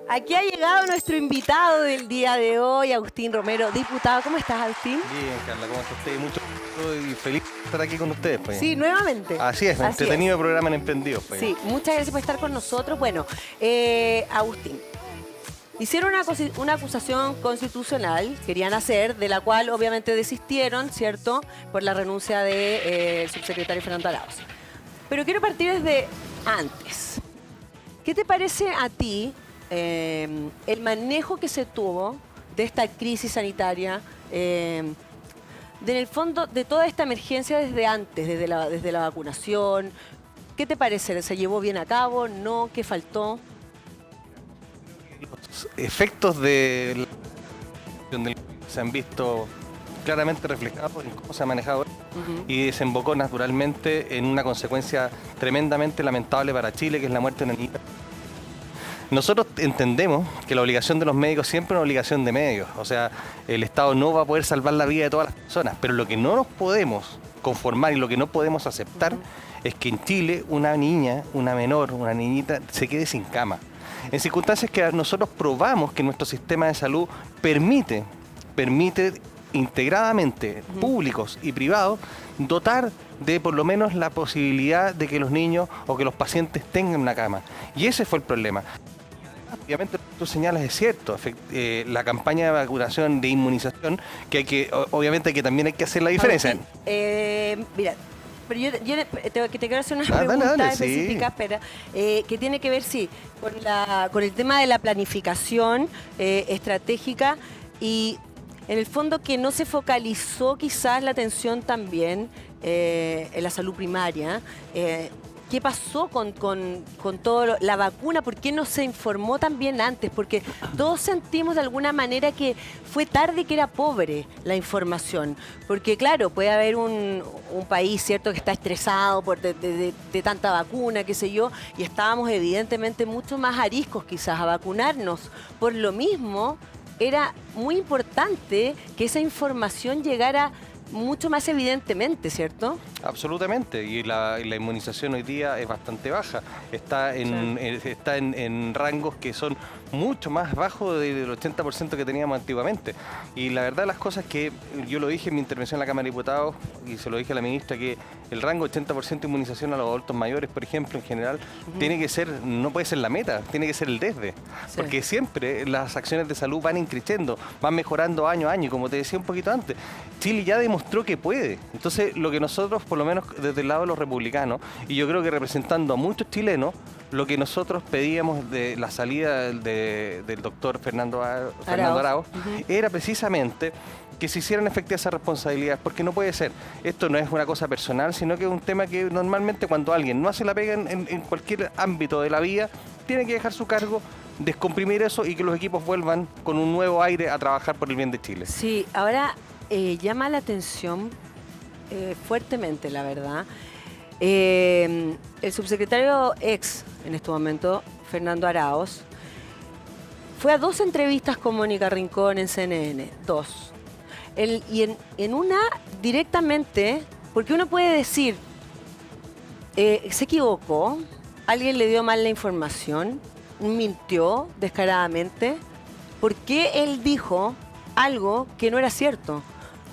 Aquí ha llegado nuestro invitado del día de hoy, Agustín Romero, diputado. ¿Cómo estás, Agustín? Bien, Carla, ¿cómo está usted? Mucho gusto y feliz de estar aquí con ustedes. Pues. Sí, nuevamente. Así es, entretenido programa en Emprendidos. Pues. Sí, muchas gracias por estar con nosotros. Bueno, Agustín, hicieron una acusación constitucional, querían hacer, de la cual obviamente desistieron, ¿cierto?, por la renuncia del subsecretario Fernando Arauz. Pero quiero partir desde antes. ¿Qué te parece a ti el manejo que se tuvo de esta crisis sanitaria, en el fondo de toda esta emergencia desde antes, desde la vacunación? ¿Qué te parece? ¿Se llevó bien a cabo? ¿No? ¿Qué faltó? Los efectos de la se han visto claramente reflejados en cómo se ha manejado y desembocó naturalmente en una consecuencia tremendamente lamentable para Chile, que es la muerte de una niña. Nosotros entendemos que la obligación de los médicos siempre es una obligación de medios, o sea, el Estado no va a poder salvar la vida de todas las personas, pero lo que no nos podemos conformar y lo que no podemos aceptar es que en Chile una niña, una menor, una niñita se quede sin cama. En circunstancias que nosotros probamos que nuestro sistema de salud permite integradamente, públicos y privados, dotar de por lo menos la posibilidad de que los niños o que los pacientes tengan una cama. Y ese fue el problema. Obviamente, tú señalas, es cierto, la campaña de vacunación, de inmunización, obviamente también hay que hacer la diferencia. Mira, pero yo te quiero hacer una pregunta específica, sí. Espera, que tiene que ver, sí, con el tema de la planificación estratégica y, en el fondo, que no se focalizó quizás la atención también en la salud primaria. ¿Qué pasó con todo la vacuna? ¿Por qué no se informó también antes? Porque todos sentimos de alguna manera que fue tarde y que era pobre la información. Porque claro, puede haber un país, ¿cierto?, que está estresado de tanta vacuna, qué sé yo, y estábamos evidentemente mucho más ariscos quizás a vacunarnos. Por lo mismo, era muy importante que esa información llegara mucho más evidentemente, ¿cierto? Absolutamente, y la inmunización hoy día es bastante baja, está en rangos que son mucho más bajos del 80% que teníamos antiguamente. Y la verdad de las cosas es que yo lo dije en mi intervención en la Cámara de Diputados y se lo dije a la ministra, que el rango 80% de inmunización a los adultos mayores, por ejemplo, en general, tiene que ser, no puede ser la meta, tiene que ser el desde. Sí. Porque siempre las acciones de salud van increciendo, van mejorando año a año, y como te decía un poquito antes, Chile ya demostró que puede. Entonces, lo que nosotros, por lo menos desde el lado de los republicanos, y yo creo que representando a muchos chilenos, lo que nosotros pedíamos de la salida del doctor Fernando Arauz era precisamente que se hicieran efectivas esas responsabilidades, porque no puede ser. Esto no es una cosa personal, sino que es un tema que normalmente cuando alguien no hace la pega en cualquier ámbito de la vida, tiene que dejar su cargo, descomprimir eso y que los equipos vuelvan con un nuevo aire a trabajar por el bien de Chile. Sí, ahora llama la atención fuertemente, la verdad. El subsecretario en este momento, Fernando Arauz, fue a 2 entrevistas con Mónica Rincón en CNN, 2. En una directamente, porque uno puede decir, se equivocó, alguien le dio mal la información, mintió descaradamente, ¿por qué él dijo algo que no era cierto?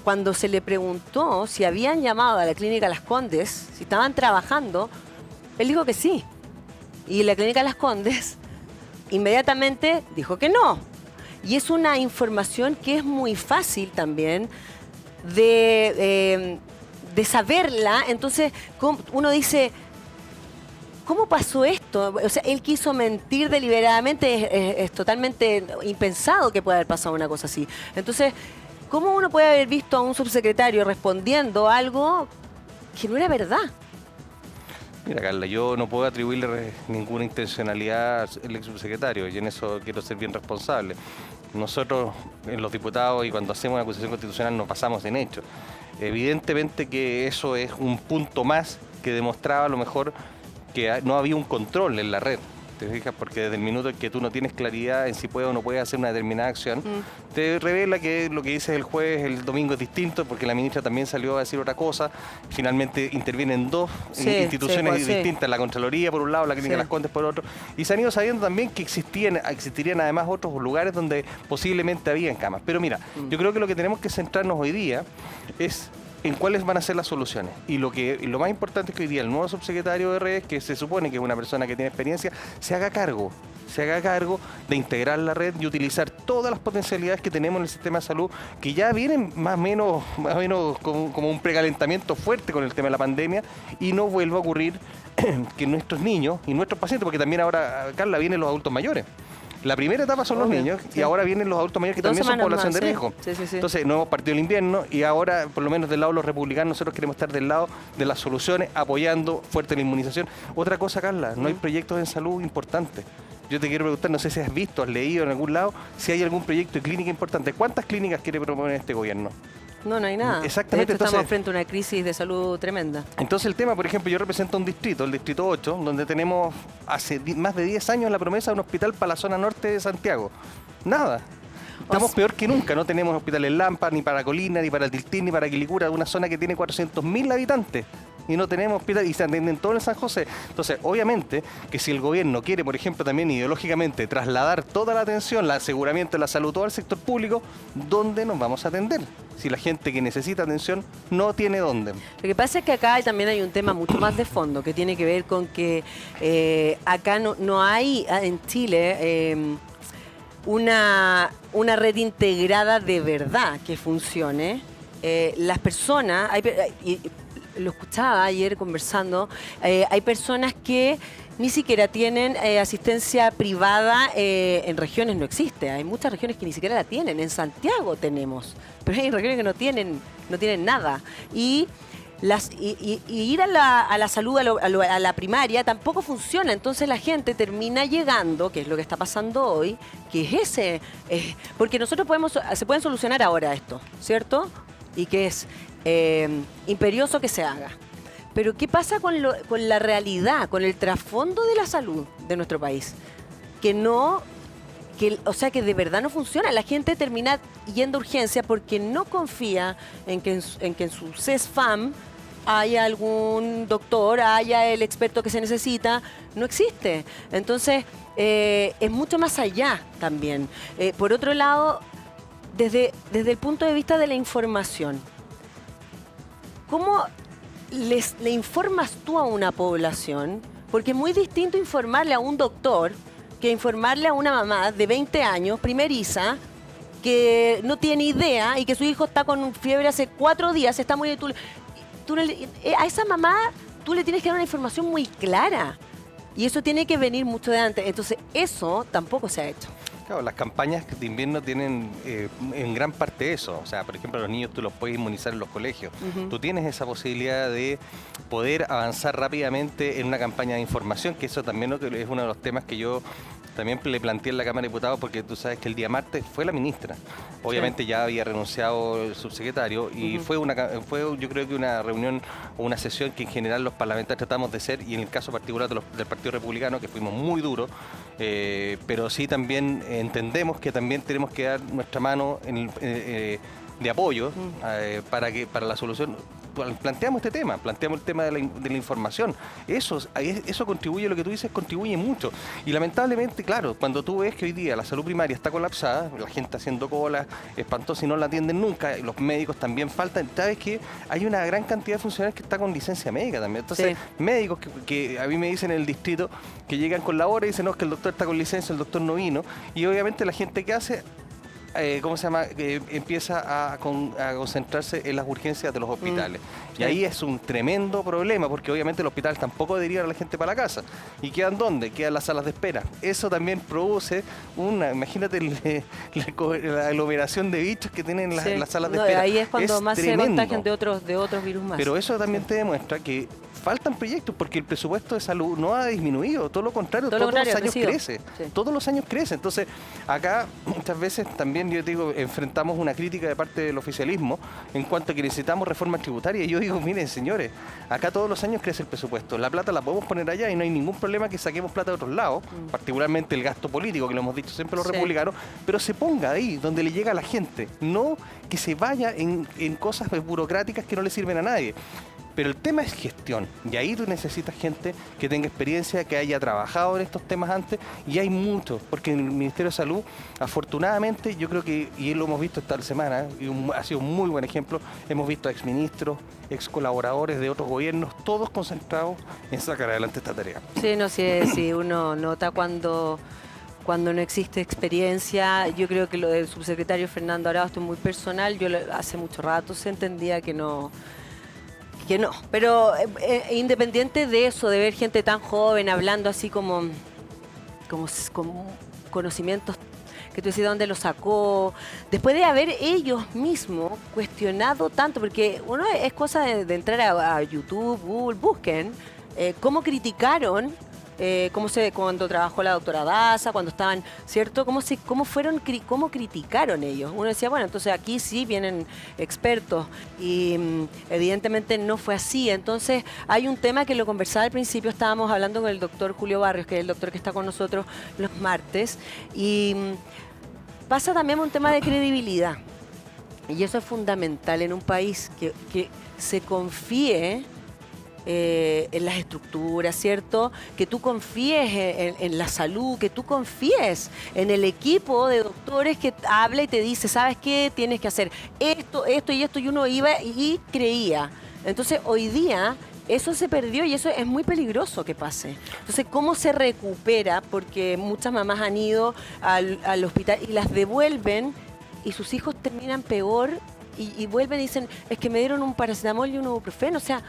Cuando se le preguntó si habían llamado a la Clínica Las Condes, si estaban trabajando, él dijo que sí. Y la Clínica Las Condes inmediatamente dijo que no. Y es una información que es muy fácil también de saberla. Entonces uno dice, ¿cómo pasó esto? O sea, él quiso mentir deliberadamente, es totalmente impensado que pueda haber pasado una cosa así. Entonces, ¿cómo uno puede haber visto a un subsecretario respondiendo algo que no era verdad? Mira, Carla, yo no puedo atribuirle ninguna intencionalidad al ex subsecretario y en eso quiero ser bien responsable. Nosotros, los diputados, y cuando hacemos una acusación constitucional nos basamos en hechos. Evidentemente que eso es un punto más que demostraba a lo mejor que no había un control en la red. ¿te fijas? Porque desde el minuto en que tú no tienes claridad en si puedes o no puedes hacer una determinada acción, te revela que lo que dice el jueves el domingo es distinto, porque la ministra también salió a decir otra cosa. Finalmente intervienen dos instituciones distintas, la Contraloría por un lado, la Clínica Las Condes por otro, y se han ido sabiendo también que existirían además otros lugares donde posiblemente habían camas. Pero mira, yo creo que lo que tenemos que centrarnos hoy día es en cuáles van a ser las soluciones. Y lo más importante es que hoy día el nuevo subsecretario de redes, que se supone que es una persona que tiene experiencia, se haga cargo de integrar la red y utilizar todas las potencialidades que tenemos en el sistema de salud, que ya vienen más o menos como un precalentamiento fuerte con el tema de la pandemia, y no vuelva a ocurrir que nuestros niños y nuestros pacientes, porque también ahora, Carla, vienen los adultos mayores. La primera etapa son los niños y ahora vienen los adultos mayores que también son población de riesgo. Entonces, no hemos partido el invierno y ahora, por lo menos del lado de los republicanos, nosotros queremos estar del lado de las soluciones, apoyando fuerte la inmunización. Otra cosa, Carla, no hay proyectos en salud importantes. Yo te quiero preguntar, no sé si has visto, has leído en algún lado, si hay algún proyecto de clínica importante. ¿Cuántas clínicas quiere proponer este gobierno? No hay nada. Exactamente. De hecho, estamos frente a una crisis de salud tremenda. Entonces el tema, por ejemplo, yo represento un distrito, el distrito 8, donde tenemos hace más de 10 años la promesa de un hospital para la zona norte de Santiago. Nada. Estamos peor que nunca, no tenemos hospitales en Lampa, ni para Colina, ni para Tiltín, ni para Quilicura, una zona que tiene 400.000 habitantes. Y no tenemos hospital y se atienden todo en San José. Entonces, obviamente, que si el gobierno quiere, por ejemplo, también ideológicamente trasladar toda la atención, el aseguramiento de la salud, todo al sector público, ¿dónde nos vamos a atender? Si la gente que necesita atención no tiene dónde. Lo que pasa es que acá también hay un tema mucho más de fondo, que tiene que ver con que acá no hay en Chile una red integrada de verdad que funcione. Las personas... lo escuchaba ayer conversando, hay personas que ni siquiera tienen asistencia privada, en regiones no existe, hay muchas regiones que ni siquiera la tienen, en Santiago tenemos, pero hay regiones que no tienen nada. Y ir a la salud, a la primaria, tampoco funciona. Entonces la gente termina llegando, que es lo que está pasando hoy, que es porque nosotros se pueden solucionar ahora esto, ¿cierto? Y que es imperioso que se haga. Pero ¿qué pasa con la realidad, con el trasfondo de la salud de nuestro país? O sea, que de verdad no funciona. La gente termina yendo a urgencia porque no confía en que en su CESFAM haya algún doctor, haya el experto que se necesita. No existe. Entonces, es mucho más allá también. Por otro lado, desde el punto de vista de la información, ¿cómo le informas tú a una población? Porque es muy distinto informarle a un doctor que informarle a una mamá de 20 años, primeriza, que no tiene idea y que su hijo está con fiebre hace 4 días, está muy... a esa mamá tú le tienes que dar una información muy clara. Y eso tiene que venir mucho de antes. Entonces, eso tampoco se ha hecho. Claro, las campañas de invierno tienen en gran parte eso. O sea, por ejemplo, a los niños tú los puedes inmunizar en los colegios. Tú tienes esa posibilidad de poder avanzar rápidamente en una campaña de información, que eso también es uno de los temas que yo también le planteé en la Cámara de Diputados, porque tú sabes que el día martes fue la ministra. Obviamente ya había renunciado el subsecretario y fue yo creo que una reunión o una sesión que en general los parlamentarios tratamos de ser, y en el caso particular del Partido Republicano, que fuimos muy duros, pero sí también entendemos que también tenemos que dar nuestra mano de apoyo para la solución. Planteamos este tema, planteamos el tema de la información. Eso contribuye, lo que tú dices, contribuye mucho. Y lamentablemente, claro, cuando tú ves que hoy día la salud primaria está colapsada, la gente haciendo colas, espantosa, y no la atienden nunca, y los médicos también faltan, sabes que hay una gran cantidad de funcionarios que está con licencia médica también. Entonces, médicos que a mí me dicen en el distrito que llegan con la hora y dicen, no, es que el doctor está con licencia, el doctor no vino. Y obviamente la gente que hace... empieza a concentrarse en las urgencias de los hospitales. Y ahí es un tremendo problema, porque obviamente el hospital tampoco deriva a la gente para la casa. ¿Y quedan dónde? Quedan las salas de espera. Eso también produce imagínate la aglomeración de bichos que tienen las salas de espera. Ahí es cuando más tremendo. Se contagian de otros virus más. Pero eso también te demuestra que faltan proyectos porque el presupuesto de salud no ha disminuido, todo lo contrario, todos los años crece, todos los años crece. Entonces, acá muchas veces también, yo digo, enfrentamos una crítica de parte del oficialismo en cuanto a que necesitamos reforma tributaria. Y yo digo, miren, señores, acá todos los años crece el presupuesto, la plata la podemos poner allá y no hay ningún problema que saquemos plata de otros lados, particularmente el gasto político, que lo hemos dicho siempre los republicanos, pero se ponga ahí, donde le llega a la gente, no que se vaya en cosas burocráticas que no le sirven a nadie. Pero el tema es gestión, y ahí tú necesitas gente que tenga experiencia, que haya trabajado en estos temas antes, y hay muchos, porque en el Ministerio de Salud, afortunadamente, yo creo que, y lo hemos visto esta semana, y ha sido un muy buen ejemplo, hemos visto a exministros, ex colaboradores de otros gobiernos, todos concentrados en sacar adelante esta tarea. Sí, no sé si uno nota cuando no existe experiencia. Yo creo que lo del subsecretario Fernando Arauz es muy personal. Yo hace mucho rato se entendía que no. Pero independiente de eso, de ver gente tan joven hablando así como conocimientos que tú decís dónde lo sacó, después de haber ellos mismos cuestionado tanto, porque uno es cosa de entrar a YouTube, Google, busquen cómo criticaron. Cuando trabajó la doctora Daza, cuando estaban, ¿cierto? ¿Cómo criticaron ellos? Uno decía, bueno, entonces aquí sí vienen expertos y evidentemente no fue así. Entonces hay un tema que lo conversaba al principio, estábamos hablando con el doctor Julio Barrios, que es el doctor que está con nosotros los martes, y pasa también un tema de credibilidad. Y eso es fundamental en un país que se confíe en las estructuras, ¿cierto? Que tú confíes en la salud, que tú confíes en el equipo de doctores que habla y te dice, ¿sabes qué? Tienes que hacer esto, esto y esto, y uno iba y creía. Entonces, hoy día eso se perdió y eso es muy peligroso que pase. Entonces, ¿cómo se recupera? Porque muchas mamás han ido al hospital y las devuelven y sus hijos terminan peor y vuelven y dicen, es que me dieron un paracetamol y un ibuprofeno, o sea,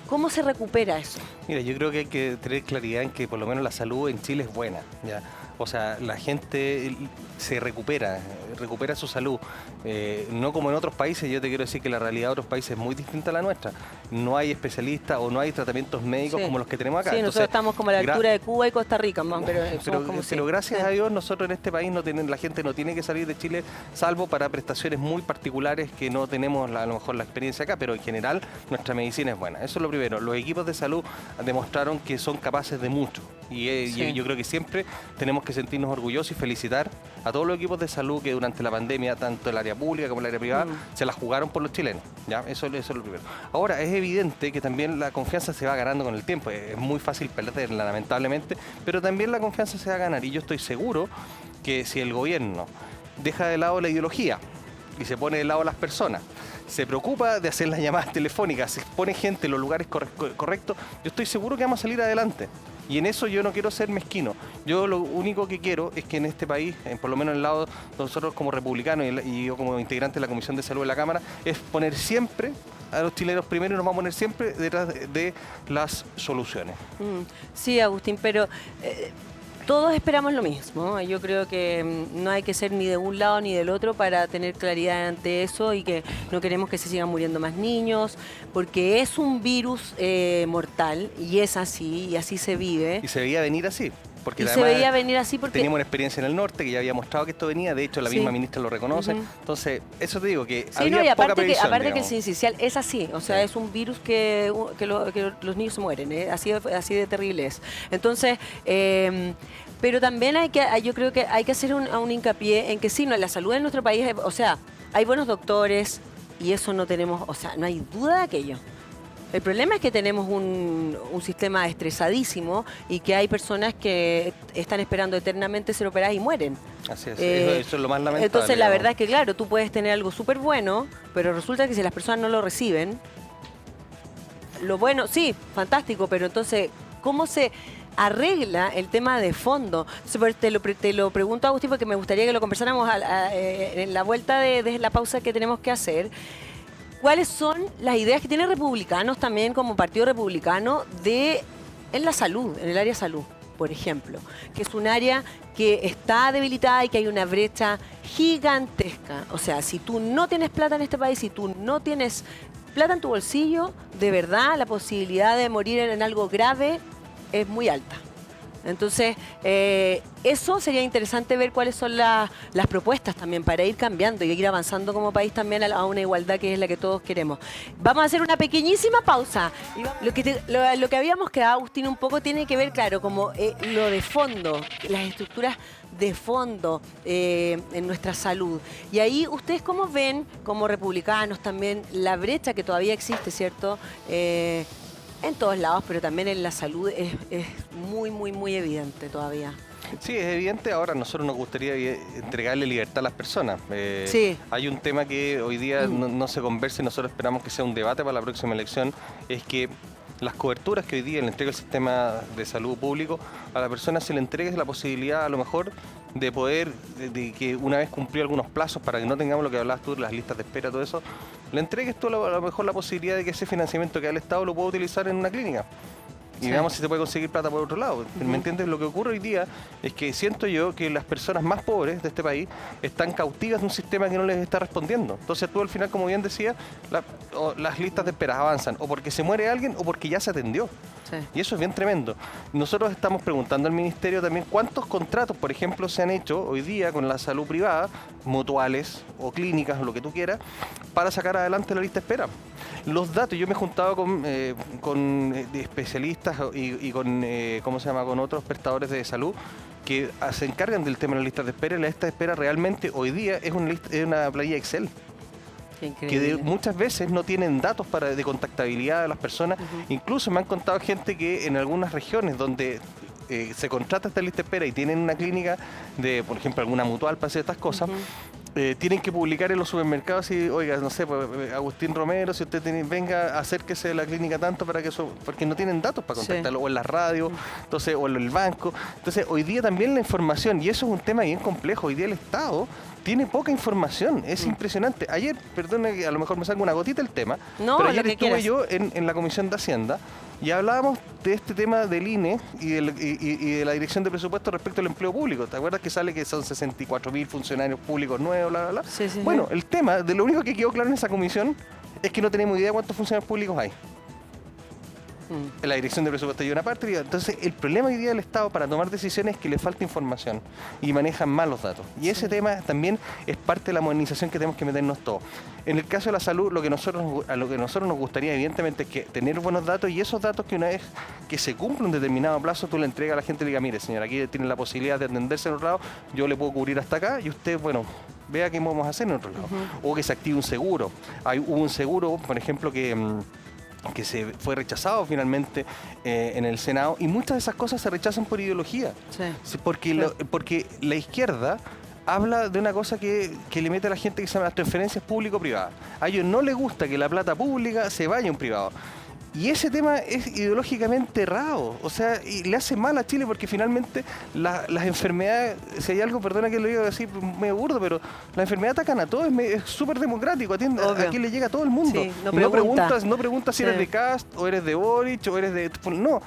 ¿cómo se recupera eso? Mira, yo creo que hay que tener claridad en que por lo menos la salud en Chile es buena, ¿ya? O sea, la gente se recupera su salud. No como en otros países, yo te quiero decir que la realidad de otros países es muy distinta a la nuestra. No hay especialistas o no hay tratamientos médicos como los que tenemos acá. Sí, entonces, nosotros estamos como a la altura de Cuba y Costa Rica, pero gracias a Dios nosotros en este país la gente no tiene que salir de Chile, salvo para prestaciones muy particulares que no tenemos a lo mejor la experiencia acá, pero en general nuestra medicina es buena. Eso es lo primero. Los equipos de salud demostraron que son capaces de mucho. Y yo creo que siempre tenemos que sentirnos orgullosos y felicitar a todos los equipos de salud que durante la pandemia, tanto el área pública como el área privada, se la jugaron por los chilenos. ¿Ya? Eso es lo primero. Ahora, es evidente que también la confianza se va ganando con el tiempo. Es muy fácil perderla, lamentablemente, pero también la confianza se va a ganar. Y yo estoy seguro que si el gobierno deja de lado la ideología y se pone de lado las personas, se preocupa de hacer las llamadas telefónicas, se pone gente en los lugares correctos, yo estoy seguro que vamos a salir adelante. Y en eso yo no quiero ser mezquino. Yo lo único que quiero es que en este país, por lo menos en el lado de nosotros como republicanos y yo como integrante de la Comisión de Salud de la Cámara, es poner siempre a los chilenos primero y nos vamos a poner siempre detrás de las soluciones. Sí, Agustín, pero todos esperamos lo mismo. Yo creo que no hay que ser ni de un lado ni del otro para tener claridad ante eso y que no queremos que se sigan muriendo más niños, porque es un virus mortal y es así, y así se vive. Y se veía venir así. Porque y se veía venir así porque teníamos una experiencia en el norte que ya había mostrado que esto venía, de hecho la misma ministra lo reconoce. Entonces, eso te digo, que había y aparte poca previsión, aparte que el sincicial es así, o sea, es un virus que los niños se mueren, así de terrible es. Entonces, pero también yo creo que hay que hacer un hincapié en que sí, la salud en nuestro país, o sea, hay buenos doctores y eso no tenemos, o sea, no hay duda de aquello. El problema es que tenemos un sistema estresadísimo y que hay personas que están esperando eternamente ser operadas y mueren. Así es, eso es lo más lamentable. Entonces, la verdad es que, claro, tú puedes tener algo súper bueno, pero resulta que si las personas no lo reciben, lo bueno, sí, fantástico, pero entonces, ¿cómo se arregla el tema de fondo? Te lo pregunto, Agustín, porque me gustaría que lo conversáramos en la vuelta de la pausa que tenemos que hacer. ¿Cuáles son las ideas que tienen republicanos también como partido republicano en la salud, en el área salud, por ejemplo? Que es un área que está debilitada y que hay una brecha gigantesca. O sea, si tú no tienes plata en este país, si tú no tienes plata en tu bolsillo, de verdad la posibilidad de morir en algo grave es muy alta. Entonces, eso sería interesante ver cuáles son las propuestas también para ir cambiando y ir avanzando como país también a una igualdad que es la que todos queremos. Vamos a hacer una pequeñísima pausa. Lo que habíamos quedado, Agustín, un poco tiene que ver, claro, como lo de fondo, las estructuras de fondo en nuestra salud. Y ahí, ¿ustedes cómo ven, como republicanos también, la brecha que todavía existe, ¿cierto?, en todos lados, pero también en la salud es muy evidente todavía. Sí, es evidente. Ahora a nosotros nos gustaría entregarle libertad a las personas. Sí. Hay un tema que hoy día no se conversa y nosotros esperamos que sea un debate para la próxima elección, es que las coberturas que hoy día le entrega el sistema de salud público, a la persona se le entregue la posibilidad a lo mejor de poder, de que una vez cumplido algunos plazos para que no tengamos lo que hablabas tú, las listas de espera, todo eso, le entregues tú a lo mejor la posibilidad de que ese financiamiento que da el Estado lo pueda utilizar en una clínica. Y veamos si se puede conseguir plata por otro lado. ¿Me entiendes? Lo que ocurre hoy día es que siento yo que las personas más pobres de este país están cautivas de un sistema que no les está respondiendo. Entonces tú al final, como bien decías, las listas de espera avanzan o porque se muere alguien o porque ya se atendió. Sí. Y eso es bien tremendo. Nosotros estamos preguntando al Ministerio también cuántos contratos, por ejemplo, se han hecho hoy día con la salud privada, mutuales o clínicas o lo que tú quieras, para sacar adelante la lista de espera. Los datos, yo me he juntado con especialistas y con, ¿cómo se llama?, con otros prestadores de salud que se encargan del tema de las listas de espera, y la lista de espera realmente hoy día es una planilla Excel. Que muchas veces no tienen datos de contactabilidad de las personas. Incluso me han contado gente que en algunas regiones donde se contrata esta lista de espera y tienen una clínica de, por ejemplo, alguna mutual para hacer estas cosas, tienen que publicar en los supermercados y, oiga, no sé, pues, Agustín Romero, si usted venga, acérquese de la clínica tanto para que eso, porque no tienen datos para contactarlo, o en las radios, entonces, o en el banco. Entonces, hoy día también la información, y eso es un tema bien complejo, hoy día el Estado tiene poca información, es impresionante. Ayer, perdona que a lo mejor me salga una gotita el tema, pero ayer estuve yo en la Comisión de Hacienda y hablábamos de este tema del INE y de la Dirección de Presupuesto respecto al empleo público. ¿Te acuerdas que sale que son 64.000 funcionarios públicos nuevos, bla, bla, bla? Sí, bueno, el tema, de lo único que quedó claro en esa comisión es que no tenemos idea de cuántos funcionarios públicos hay. En la Dirección de Presupuesto hay una parte. Entonces, el problema hoy día del Estado para tomar decisiones es que le falta información y manejan mal los datos. Y ese tema también es parte de la modernización que tenemos que meternos todos. En el caso de la salud, lo que a nosotros nos gustaría, evidentemente, es que tener buenos datos, y esos datos que una vez que se cumple un determinado plazo, tú le entregas a la gente y le digas, mire, señora, aquí tiene la posibilidad de atenderse en otro lado, yo le puedo cubrir hasta acá y usted, bueno, vea qué vamos a hacer en otro lado. O que se active un seguro. Hubo un seguro, por ejemplo, que se fue rechazado finalmente en el Senado, y muchas de esas cosas se rechazan por ideología. Porque la izquierda habla de una cosa que le mete a la gente que se llama las transferencias público-privadas. A ellos no les gusta que la plata pública se vaya a un privado. Y ese tema es ideológicamente errado, o sea, y le hace mal a Chile porque finalmente las enfermedades, si hay algo, perdona que lo diga así, medio burdo, pero la enfermedad atacan a todos, es súper democrático, a quien le llega a todo el mundo. Sí, no preguntas si eres de Cast, o eres de Boric, o eres de... No,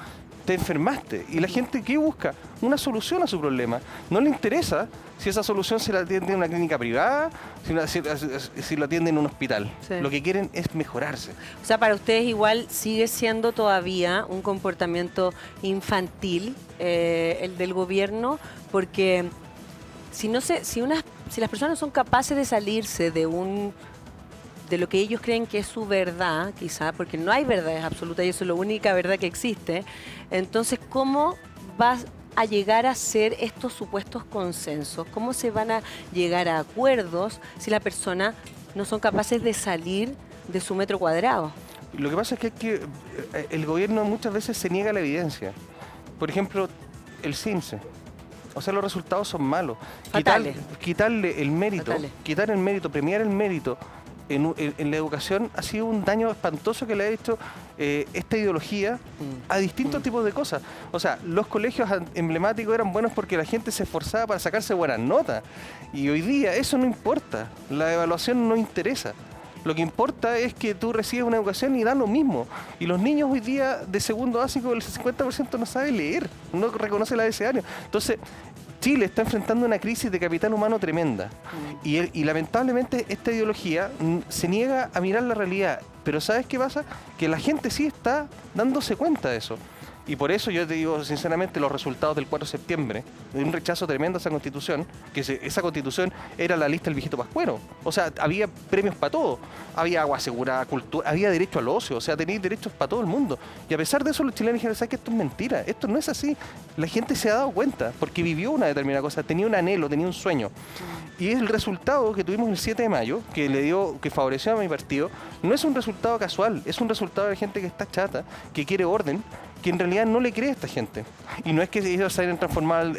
te enfermaste. Y la gente, ¿qué busca? Una solución a su problema. No le interesa si esa solución se la atiende en una clínica privada, si lo atiende en un hospital. Sí. Lo que quieren es mejorarse. O sea, para ustedes igual sigue siendo todavía un comportamiento infantil el del gobierno, porque si las personas no son capaces de salirse de lo que ellos creen que es su verdad, quizá, porque no hay verdades absolutas y eso es la única verdad que existe, entonces, ¿cómo vas a llegar a ser estos supuestos consensos? ¿Cómo se van a llegar a acuerdos si las personas no son capaces de salir de su metro cuadrado? Lo que pasa es que el gobierno muchas veces se niega a la evidencia. Por ejemplo, el CIMSE. O sea, los resultados son malos. Quitarle el mérito, premiar el mérito en la educación ha sido un daño espantoso que le ha hecho esta ideología a distintos tipos de cosas. O sea, los colegios emblemáticos eran buenos porque la gente se esforzaba para sacarse buenas notas. Y hoy día eso no importa. La evaluación no interesa. Lo que importa es que tú recibes una educación y da lo mismo. Y los niños hoy día de segundo básico, el 50% no sabe leer, no reconoce el abecedario. Entonces, Chile está enfrentando una crisis de capital humano tremenda. Y lamentablemente esta ideología se niega a mirar la realidad. Pero ¿sabes qué pasa? Que la gente sí está dándose cuenta de eso. Y por eso yo te digo sinceramente los resultados del 4 de septiembre, de un rechazo tremendo a esa constitución, que esa constitución era la lista del viejito Pascuero. O sea, había premios para todo. Había agua asegurada, cultura, había derecho al ocio, o sea, tenéis derechos para todo el mundo. Y a pesar de eso los chilenos dijeron, ¿sabes que esto es mentira? Esto no es así. La gente se ha dado cuenta, porque vivió una determinada cosa, tenía un anhelo, tenía un sueño. Y el resultado que tuvimos el 7 de mayo, que favoreció a mi partido, no es un resultado casual, es un resultado de gente que está chata, que quiere orden, que en realidad no le cree a esta gente. Y no es que ellos se hayan transformado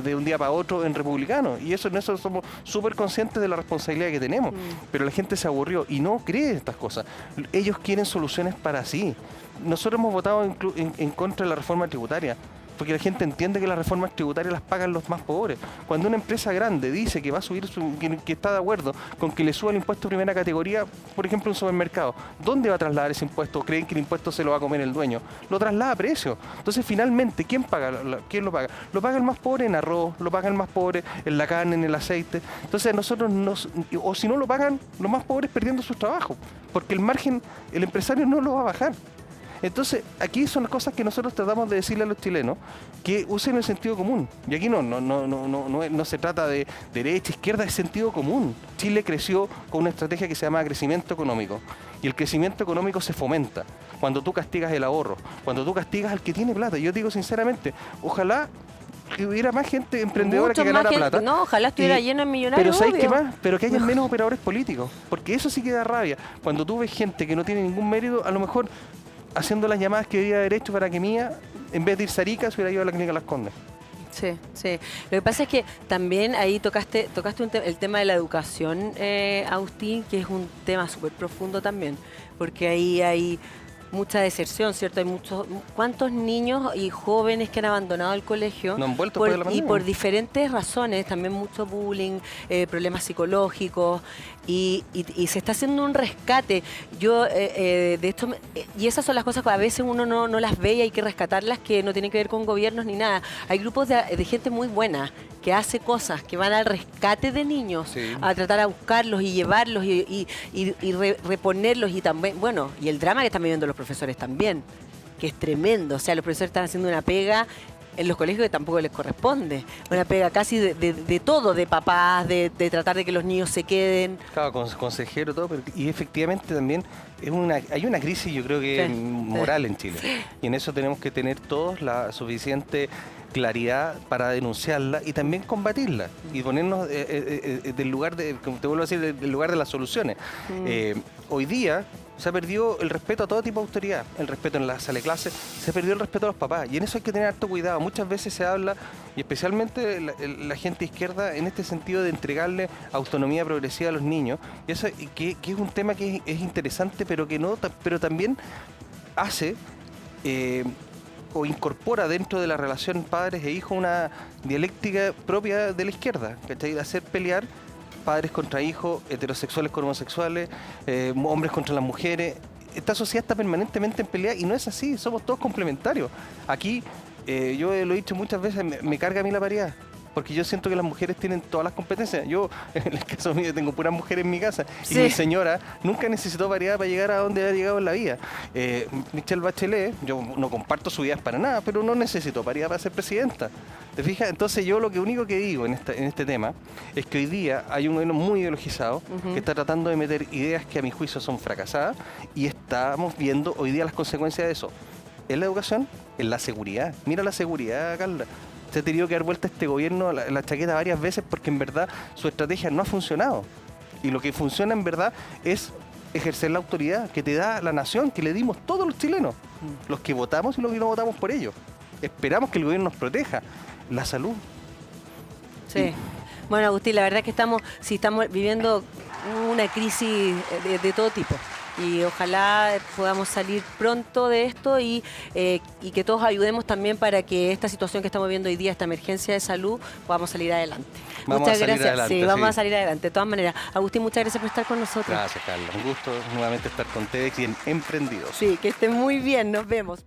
de un día para otro en republicanos. Y en eso somos súper conscientes de la responsabilidad que tenemos. Pero la gente se aburrió y no cree estas cosas. Ellos quieren soluciones para sí. Nosotros hemos votado en contra de la reforma tributaria, porque la gente entiende que las reformas tributarias las pagan los más pobres. Cuando una empresa grande dice que va a subir, que está de acuerdo con que le suba el impuesto de primera categoría, por ejemplo, un supermercado, ¿dónde va a trasladar ese impuesto? ¿Creen que el impuesto se lo va a comer el dueño? Lo traslada a precio. Entonces, finalmente, ¿quién lo paga? Lo paga el más pobre en arroz, lo paga el más pobre en la carne, en el aceite. Entonces, o si no lo pagan, los más pobres perdiendo sus trabajos, porque el margen, el empresario no lo va a bajar. Entonces, aquí son las cosas que nosotros tratamos de decirle a los chilenos, que usen el sentido común. Y aquí no se trata de derecha, izquierda, es sentido común. Chile creció con una estrategia que se llama crecimiento económico. Y el crecimiento económico se fomenta cuando tú castigas el ahorro, cuando tú castigas al que tiene plata. Yo digo sinceramente, ojalá que hubiera más gente emprendedora que ganara plata. No, ojalá estuviera lleno de millonarios. Pero ¿sabes qué más? Pero que haya menos operadores políticos. Porque eso sí que da rabia. Cuando tú ves gente que no tiene ningún mérito, a lo mejor haciendo las llamadas que había derecho para que Mía, en vez de irse a Arica, se hubiera ido a la clínica Las Condes. Sí, sí. Lo que pasa es que también ahí tocaste el tema de la educación, Agustín, que es un tema súper profundo también, porque ahí hay mucha deserción, ¿cierto? Hay ¿cuántos niños y jóvenes que han abandonado el colegio? No han vuelto después de la pandemia. Y por diferentes razones, también mucho bullying, problemas psicológicos, y se está haciendo un rescate. Yo, de esto, y esas son las cosas que a veces uno no las ve y hay que rescatarlas, que no tienen que ver con gobiernos ni nada. Hay grupos de gente muy buena que hace cosas, que van al rescate de niños, sí, a tratar a buscarlos y llevarlos y reponerlos, y también, bueno, y el drama que están viviendo los profesores también, que es tremendo. O sea, los profesores están haciendo una pega en los colegios que tampoco les corresponde. Una pega casi de todo, de papás, de tratar de que los niños se queden. Claro, consejero, todo, y efectivamente también hay una crisis, yo creo que moral en Chile. Y en eso tenemos que tener todos la suficiente claridad para denunciarla y también combatirla y ponernos del lugar de, como te vuelvo a decir, del lugar de las soluciones. Hoy día se ha perdido el respeto a todo tipo de autoridad, el respeto en la sala de clases, se perdió el respeto a los papás, y en eso hay que tener harto cuidado. Muchas veces se habla, y especialmente la gente izquierda, en este sentido de entregarle autonomía progresiva a los niños, y eso que es un tema que es interesante, pero también hace o incorpora dentro de la relación padres e hijos una dialéctica propia de la izquierda, ¿cachai? De hacer pelear padres contra hijos, heterosexuales con homosexuales, hombres contra las mujeres. Esta sociedad está permanentemente en pelea y no es así, somos todos complementarios. Aquí, yo lo he dicho muchas veces, me carga a mí la paridad, porque yo siento que las mujeres tienen todas las competencias. Yo, en el caso mío, tengo puras mujeres en mi casa, sí, y mi señora nunca necesitó paridad para llegar a donde ha llegado en la vida. Michelle Bachelet, yo no comparto sus ideas para nada, pero no necesitó paridad para ser presidenta. ¿Te fijas? Entonces yo lo único que digo en este tema es que hoy día hay un gobierno muy ideologizado que está tratando de meter ideas que a mi juicio son fracasadas, y estamos viendo hoy día las consecuencias de eso. En la educación, en la seguridad. Mira la seguridad, Carla. Se ha tenido que dar vuelta a este gobierno la chaqueta varias veces porque en verdad su estrategia no ha funcionado. Y lo que funciona en verdad es ejercer la autoridad que te da la nación, que le dimos todos los chilenos, los que votamos y los que no votamos por ellos. Esperamos que el gobierno nos proteja. La salud. Sí. Bueno, Agustín, la verdad es que estamos viviendo una crisis de todo tipo. Y ojalá podamos salir pronto de esto y que todos ayudemos también para que esta situación que estamos viendo hoy día, esta emergencia de salud, podamos salir adelante. Muchas gracias. Sí, vamos a salir adelante. De todas maneras, Agustín, muchas gracias por estar con nosotros. Gracias, Carlos. Un gusto nuevamente estar con ustedes y en Emprendidos. Sí, que estén muy bien. Nos vemos.